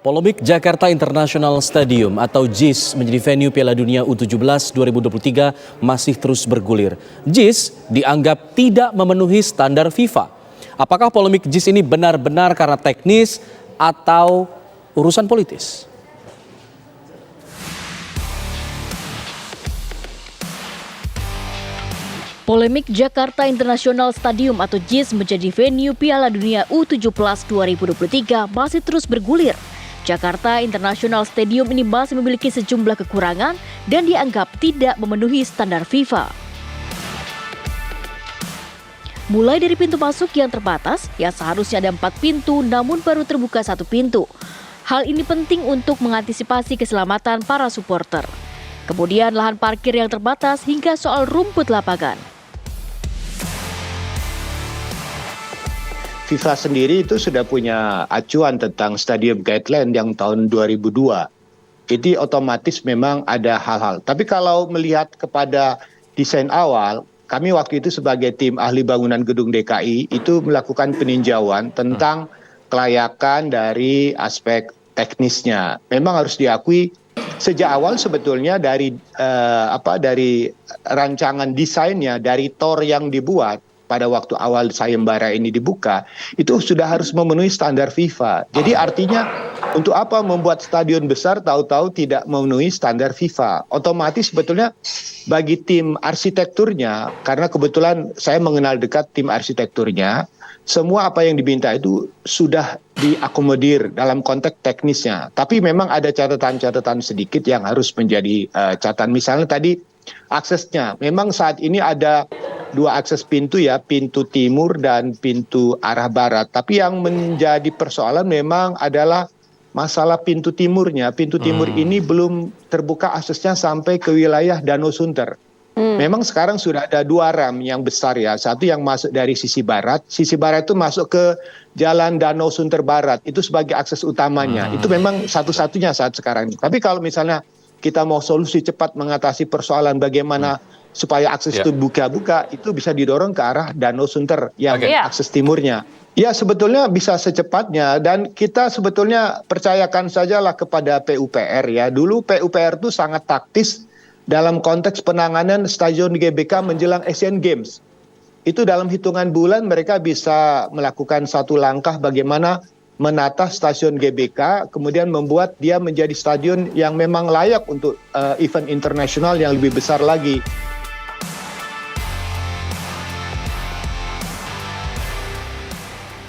Polemik Jakarta International Stadium atau JIS menjadi venue Piala Dunia U17 2023 masih terus bergulir. JIS dianggap tidak memenuhi standar FIFA. Apakah polemik JIS ini benar-benar karena teknis atau urusan politis? Polemik Jakarta International Stadium atau JIS menjadi venue Piala Dunia U17 2023 masih terus bergulir. Jakarta International Stadium ini masih memiliki sejumlah kekurangan dan dianggap tidak memenuhi standar FIFA. Mulai dari pintu masuk yang terbatas, yang seharusnya ada 4 pintu namun baru terbuka 1 pintu. Hal ini penting untuk mengantisipasi keselamatan para supporter. Kemudian lahan parkir yang terbatas hingga soal rumput lapangan. FIFA sendiri itu sudah punya acuan tentang Stadium Guideline yang tahun 2002. Jadi otomatis memang ada hal-hal. Tapi kalau melihat kepada desain awal, kami waktu itu sebagai tim ahli bangunan gedung DKI itu melakukan peninjauan tentang kelayakan dari aspek teknisnya. Memang harus diakui sejak awal sebetulnya dari rancangan desainnya, dari tor yang dibuat pada waktu awal sayembara ini dibuka, itu sudah harus memenuhi standar FIFA. Jadi artinya untuk apa membuat stadion besar tahu-tahu tidak memenuhi standar FIFA? Otomatis sebetulnya bagi tim arsitekturnya, karena kebetulan saya mengenal dekat tim arsitekturnya, semua apa yang diminta itu sudah diakomodir dalam konteks teknisnya. Tapi memang ada catatan-catatan sedikit yang harus menjadi catatan. Misalnya tadi aksesnya, memang saat ini ada 2 akses pintu ya, pintu timur dan pintu arah barat. Tapi yang menjadi persoalan memang adalah masalah pintu timurnya. Pintu timur ini belum terbuka aksesnya sampai ke wilayah Danau Sunter. Memang sekarang sudah ada 2 rem yang besar ya. Satu yang masuk dari sisi barat itu masuk ke Jalan Danau Sunter Barat. Itu sebagai akses utamanya. Itu memang satu-satunya saat sekarang. Tapi kalau misalnya kita mau solusi cepat mengatasi persoalan bagaimana supaya akses itu buka-buka, itu bisa didorong ke arah Danau Sunter yang akses timurnya. Ya sebetulnya bisa secepatnya, dan kita sebetulnya percayakan sajalah kepada PUPR ya. Dulu PUPR itu sangat taktis dalam konteks penanganan stadion GBK menjelang Asian Games. Itu dalam hitungan bulan mereka bisa melakukan satu langkah bagaimana menata stasiun GBK, kemudian membuat dia menjadi stadion yang memang layak untuk event internasional yang lebih besar lagi.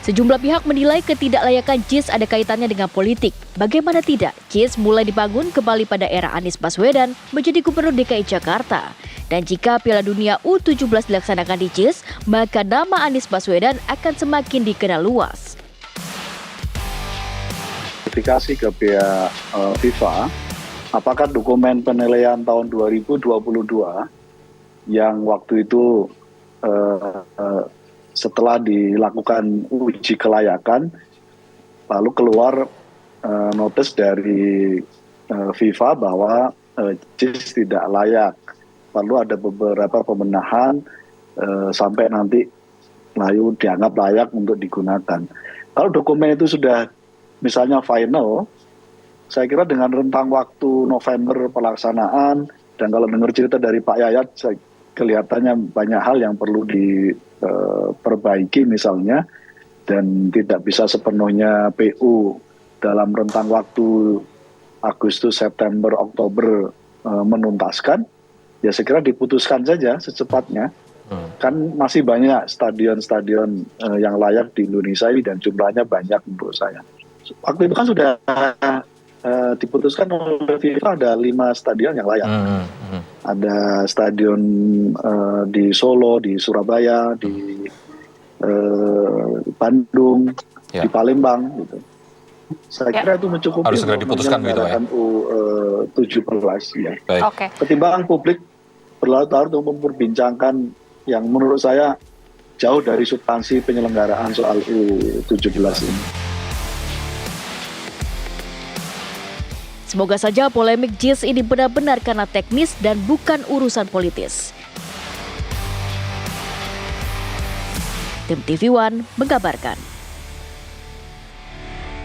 Sejumlah pihak menilai ketidaklayakan JIS ada kaitannya dengan politik. Bagaimana tidak, JIS mulai dibangun kembali pada era Anies Baswedan menjadi Gubernur DKI Jakarta. Dan jika Piala Dunia U17 dilaksanakan di JIS, maka nama Anies Baswedan akan semakin dikenal luas. Verifikasi ke pihak FIFA, apakah dokumen penilaian tahun 2022 yang waktu itu setelah dilakukan uji kelayakan, lalu keluar notis dari FIFA bahwa JIS tidak layak. Lalu ada beberapa pembenahan sampai nanti layu dianggap layak untuk digunakan. Kalau dokumen itu sudah misalnya final, saya kira dengan rentang waktu November pelaksanaan, dan kalau dengar cerita dari Pak Yayat, kelihatannya banyak hal yang perlu diperbaiki misalnya, dan tidak bisa sepenuhnya PU dalam rentang waktu Agustus, September, Oktober menuntaskan, ya segera diputuskan saja secepatnya. Kan masih banyak stadion-stadion yang layak di Indonesia ini dan jumlahnya banyak menurut saya. Waktu itu kan sudah diputuskan oleh FIFA ada 5 stadion yang layak. Ada stadion di Solo, di Surabaya, di Bandung, di Palembang gitu. Saya kira itu mencukupi harus segera diputuskan gitu ya. U17 ya. Okay. Ketimbang publik berlarut-larut untuk memperbincangkan yang menurut saya jauh dari substansi penyelenggaraan soal U17 ini. Semoga saja polemik JIS ini benar-benar karena teknis dan bukan urusan politis. Tim TV One mengabarkan.